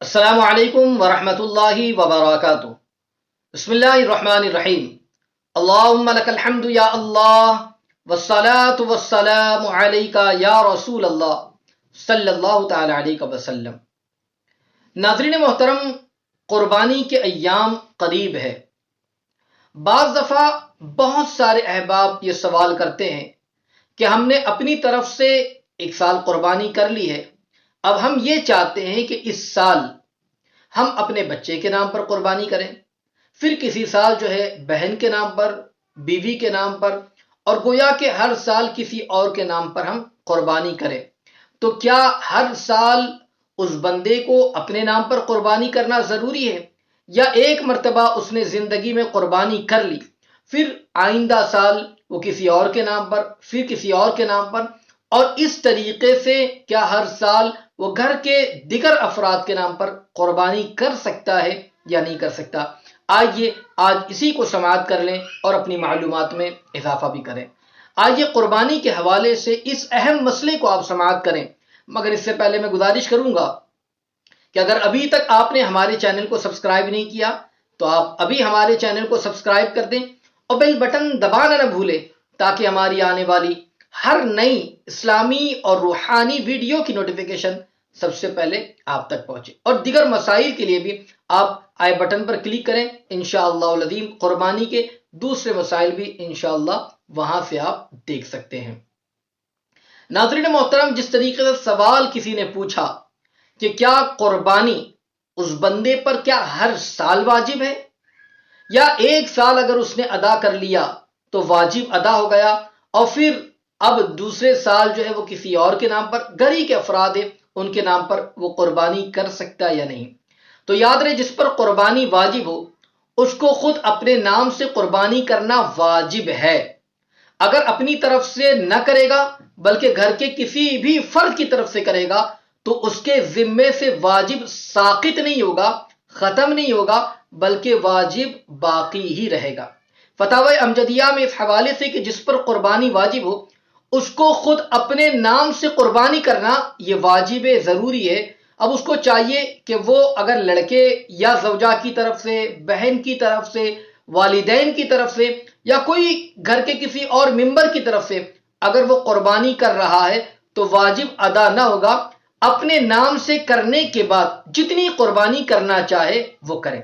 السلام علیکم ورحمۃ اللہ وبرکاتہ۔ بسم اللہ الرحمن الرحیم۔ اللہم لک الحمد یا اللہ والصلاة والسلام علیکہ یا رسول اللہ صلی اللہ تعالی علیہ وسلم۔ ناظرین محترم، قربانی کے ایام قریب ہے۔ بعض دفعہ بہت سارے احباب یہ سوال کرتے ہیں کہ ہم نے اپنی طرف سے ایک سال قربانی کر لی ہے، اب ہم یہ چاہتے ہیں کہ اس سال ہم اپنے بچے کے نام پر قربانی کریں، پھر کسی سال بہن کے نام پر، بیوی کے نام پر، اور گویا کہ ہر سال کسی اور کے نام پر ہم قربانی کریں۔ تو کیا ہر سال اس بندے کو اپنے نام پر قربانی کرنا ضروری ہے، یا ایک مرتبہ اس نے زندگی میں قربانی کر لی، پھر آئندہ سال وہ کسی اور کے نام پر، پھر کسی اور کے نام پر، اور اس طریقے سے کیا ہر سال وہ گھر کے دیگر افراد کے نام پر قربانی کر سکتا ہے یا نہیں کر سکتا؟ آئیے آج اسی کو سماعت کر لیں اور اپنی معلومات میں اضافہ بھی کریں۔ آئیے قربانی کے حوالے سے اس اہم مسئلے کو آپ سماعت کریں، مگر اس سے پہلے میں گزارش کروں گا کہ اگر ابھی تک آپ نے ہمارے چینل کو سبسکرائب نہیں کیا تو آپ ابھی ہمارے چینل کو سبسکرائب کر دیں اور بیل بٹن دبانا نہ بھولیں، تاکہ ہماری آنے والی ہر نئی اسلامی اور روحانی ویڈیو کی نوٹیفیکیشن سب سے پہلے آپ تک پہنچے۔ اور دیگر مسائل کے لیے بھی آپ آئی بٹن پر کلک کریں، انشاءاللہ العظیم قربانی کے دوسرے مسائل بھی انشاءاللہ وہاں سے آپ دیکھ سکتے ہیں۔ ناظرین محترم، جس طریقے سے سوال کسی نے پوچھا کہ کیا قربانی اس بندے پر کیا ہر سال واجب ہے، یا ایک سال اگر اس نے ادا کر لیا تو واجب ادا ہو گیا، اور پھر اب دوسرے سال وہ کسی اور کے نام پر، گھر ہی کے افراد ہیں ان کے نام پر وہ قربانی کر سکتا یا نہیں؟ تو یاد رہے، جس پر قربانی واجب ہو اس کو خود اپنے نام سے قربانی کرنا واجب ہے۔ اگر اپنی طرف سے نہ کرے گا بلکہ گھر کے کسی بھی فرد کی طرف سے کرے گا تو اس کے ذمے سے واجب ساقط نہیں ہوگا، ختم نہیں ہوگا، بلکہ واجب باقی ہی رہے گا۔ فتاوی امجدیہ میں اس حوالے سے کہ جس پر قربانی واجب ہو اس کو خود اپنے نام سے قربانی کرنا یہ واجب ضروری ہے۔ اب اس کو چاہیے کہ وہ اگر لڑکے یا زوجہ کی طرف سے، بہن کی طرف سے، والدین کی طرف سے، یا کوئی گھر کے کسی اور ممبر کی طرف سے اگر وہ قربانی کر رہا ہے تو واجب ادا نہ ہوگا، اپنے نام سے کرنے کے بعد جتنی قربانی کرنا چاہے وہ کرے۔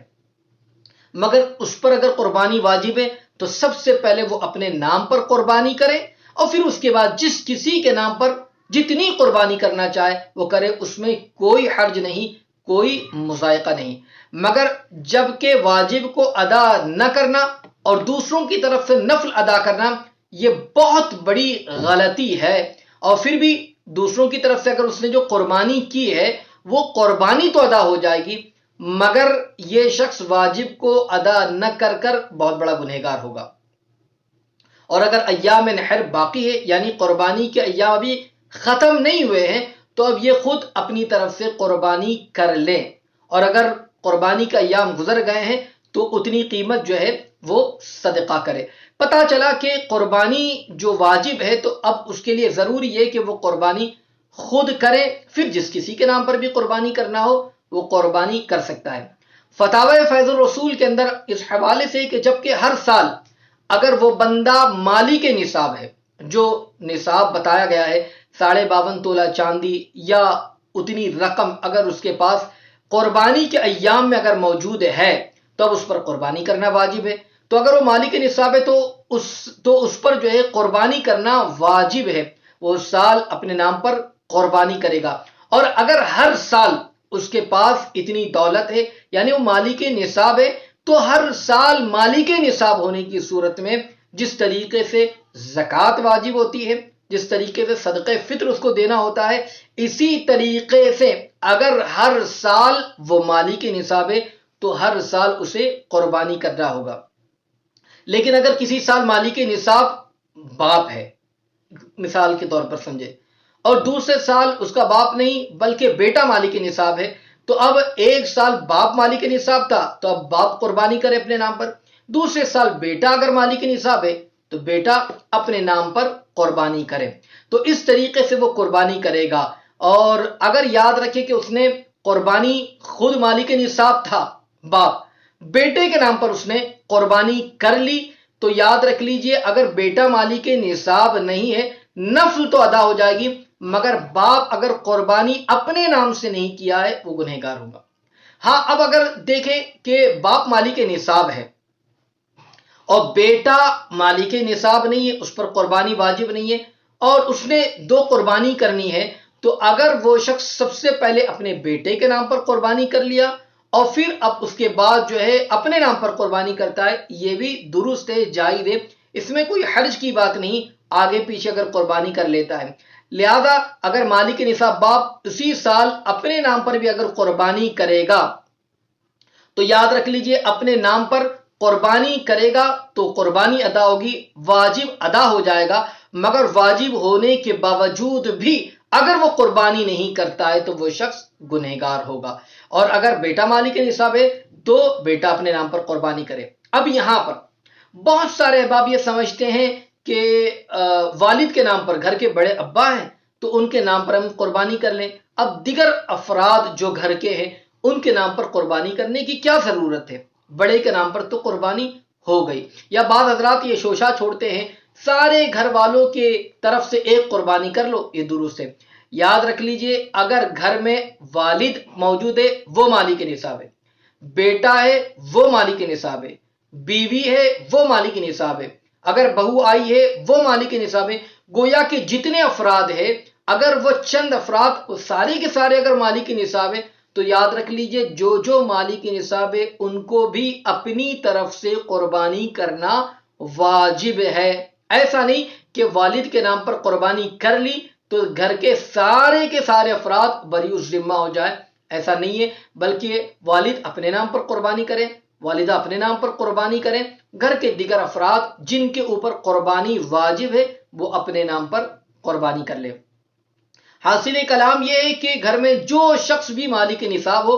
مگر اس پر اگر قربانی واجب ہے تو سب سے پہلے وہ اپنے نام پر قربانی کرے، اور پھر اس کے بعد جس کسی کے نام پر جتنی قربانی کرنا چاہے وہ کرے، اس میں کوئی حرج نہیں، کوئی مضائقہ نہیں۔ مگر جب کہ واجب کو ادا نہ کرنا اور دوسروں کی طرف سے نفل ادا کرنا یہ بہت بڑی غلطی ہے، اور پھر بھی دوسروں کی طرف سے اگر اس نے جو قربانی کی ہے وہ قربانی تو ادا ہو جائے گی، مگر یہ شخص واجب کو ادا نہ کر کر بہت بڑا گنہگار ہوگا۔ اور اگر ایام نحر باقی ہے، یعنی قربانی کے ایام ابھی ختم نہیں ہوئے ہیں، تو اب یہ خود اپنی طرف سے قربانی کر لیں، اور اگر قربانی کا ایام گزر گئے ہیں تو اتنی قیمت وہ صدقہ کرے۔ پتہ چلا کہ قربانی جو واجب ہے تو اب اس کے لیے ضروری ہے کہ وہ قربانی خود کرے، پھر جس کسی کے نام پر بھی قربانی کرنا ہو وہ قربانی کر سکتا ہے۔ فتاوی فیض الرسول کے اندر اس حوالے سے کہ جبکہ ہر سال اگر وہ بندہ مالک نصاب ہے، جو نصاب بتایا گیا ہے 52.5 تولہ چاندی یا اتنی رقم اگر اس کے پاس قربانی کے ایام میں اگر موجود ہے تو اب اس پر قربانی کرنا واجب ہے۔ تو اگر وہ مالک نصاب ہے تو اس پر قربانی کرنا واجب ہے، وہ سال اپنے نام پر قربانی کرے گا۔ اور اگر ہر سال اس کے پاس اتنی دولت ہے، یعنی وہ مالک نصاب ہے، تو ہر سال مالک نصاب ہونے کی صورت میں جس طریقے سے زکوٰۃ واجب ہوتی ہے، جس طریقے سے صدقہ فطر اس کو دینا ہوتا ہے، اسی طریقے سے اگر ہر سال وہ مالک نصاب ہے تو ہر سال اسے قربانی کرنا ہوگا۔ لیکن اگر کسی سال مالک نصاب باپ ہے، مثال کے طور پر سمجھے، اور دوسرے سال اس کا باپ نہیں بلکہ بیٹا مالک نصاب ہے، تو اب ایک سال باپ مالک نصاب تھا تو اب باپ قربانی کرے اپنے نام پر، دوسرے سال بیٹا اگر مالک نصاب ہے تو بیٹا اپنے نام پر قربانی کرے۔ تو اس طریقے سے وہ قربانی کرے گا۔ اور اگر یاد رکھے کہ اس نے قربانی خود مالک نصاب تھا باپ، بیٹے کے نام پر اس نے قربانی کر لی، تو یاد رکھ لیجئے اگر بیٹا مالک نصاب نہیں ہے نفل تو ادا ہو جائے گی، مگر باپ اگر قربانی اپنے نام سے نہیں کیا ہے وہ گنہگار ہوگا۔ ہاں اب اگر دیکھیں کہ باپ مالک نصاب ہے اور بیٹا مالک نصاب نہیں ہے، اس پر قربانی واجب نہیں ہے اور اس نے دو قربانی کرنی ہے، تو اگر وہ شخص سب سے پہلے اپنے بیٹے کے نام پر قربانی کر لیا اور پھر اب اس کے بعد جو ہے اپنے نام پر قربانی کرتا ہے، یہ بھی درست ہے، جائز ہے، اس میں کوئی حرج کی بات نہیں، آگے پیچھے اگر قربانی کر لیتا ہے۔ لہذا اگر مالک نصاب باپ اسی سال اپنے نام پر بھی اگر قربانی کرے گا تو یاد رکھ لیجئے اپنے نام پر قربانی کرے گا تو قربانی ادا ہوگی، واجب ادا ہو جائے گا، مگر واجب ہونے کے باوجود بھی اگر وہ قربانی نہیں کرتا ہے تو وہ شخص گنہگار ہوگا۔ اور اگر بیٹا مالک نصاب ہے تو بیٹا اپنے نام پر قربانی کرے۔ اب یہاں پر بہت سارے احباب یہ سمجھتے ہیں کہ والد کے نام پر، گھر کے بڑے ابا ہیں تو ان کے نام پر ہم قربانی کر لیں، اب دیگر افراد جو گھر کے ہیں ان کے نام پر قربانی کرنے کی کیا ضرورت ہے، بڑے کے نام پر تو قربانی ہو گئی۔ یا بعض حضرات یہ شوشہ چھوڑتے ہیں سارے گھر والوں کے طرف سے ایک قربانی کر لو، یہ درست ہے۔ یاد رکھ لیجئے اگر گھر میں والد موجود ہے وہ مالک نصاب ہے، بیٹا ہے وہ مالک نصاب ہے، بیوی ہے وہ مالک نصاب ہے، اگر بہو آئی ہے وہ مالک نصاب ہے، گویا کہ جتنے افراد ہیں اگر وہ چند افراد سارے کے سارے اگر مالک نصاب ہے تو یاد رکھ لیجئے جو جو مالک نصاب ہے ان کو بھی اپنی طرف سے قربانی کرنا واجب ہے۔ ایسا نہیں کہ والد کے نام پر قربانی کر لی تو گھر کے سارے افراد بری الذمہ ہو جائے، ایسا نہیں ہے، بلکہ والد اپنے نام پر قربانی کریں، والدہ اپنے نام پر قربانی کریں، گھر کے دیگر افراد جن کے اوپر قربانی واجب ہے وہ اپنے نام پر قربانی کر لیں۔ حاصل کلام یہ ہے کہ گھر میں جو شخص بھی مالک نصاب ہو،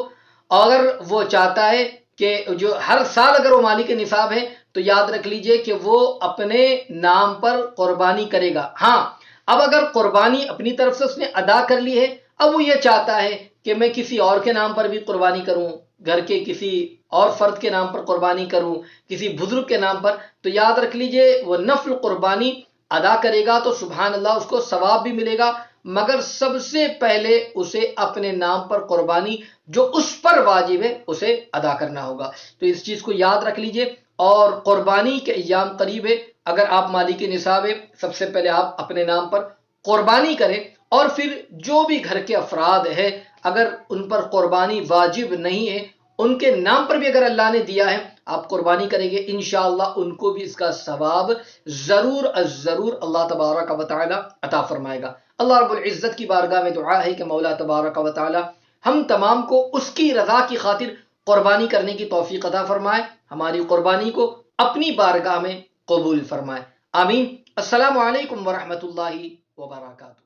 اگر وہ چاہتا ہے کہ جو ہر سال اگر وہ مالک نصاب ہے تو یاد رکھ لیجئے کہ وہ اپنے نام پر قربانی کرے گا۔ ہاں اب اگر قربانی اپنی طرف سے اس نے ادا کر لی ہے، اب وہ یہ چاہتا ہے کہ میں کسی اور کے نام پر بھی قربانی کروں، گھر کے کسی اور فرد کے نام پر قربانی کروں، کسی بزرگ کے نام پر، تو یاد رکھ لیجئے وہ نفل قربانی ادا کرے گا تو سبحان اللہ اس کو ثواب بھی ملے گا، مگر سب سے پہلے اسے اپنے نام پر قربانی جو اس پر واجب ہے اسے ادا کرنا ہوگا۔ تو اس چیز کو یاد رکھ لیجئے، اور قربانی کے ایام قریب ہے، اگر آپ مالک نصاب ہے سب سے پہلے آپ اپنے نام پر قربانی کریں، اور پھر جو بھی گھر کے افراد ہیں اگر ان پر قربانی واجب نہیں ہے ان کے نام پر بھی اگر اللہ نے دیا ہے آپ قربانی کریں گے، انشاءاللہ ان کو بھی اس کا ثواب ضرور ضرور اللہ تبارک و تعالی عطا فرمائے گا۔ اللہ رب العزت کی بارگاہ میں دعا ہے کہ مولا تبارک و تعالی ہم تمام کو اس کی رضا کی خاطر قربانی کرنے کی توفیق عطا فرمائے، ہماری قربانی کو اپنی بارگاہ میں قبول فرمائے، آمین۔ السلام علیکم ورحمۃ اللہ وبرکاتہ۔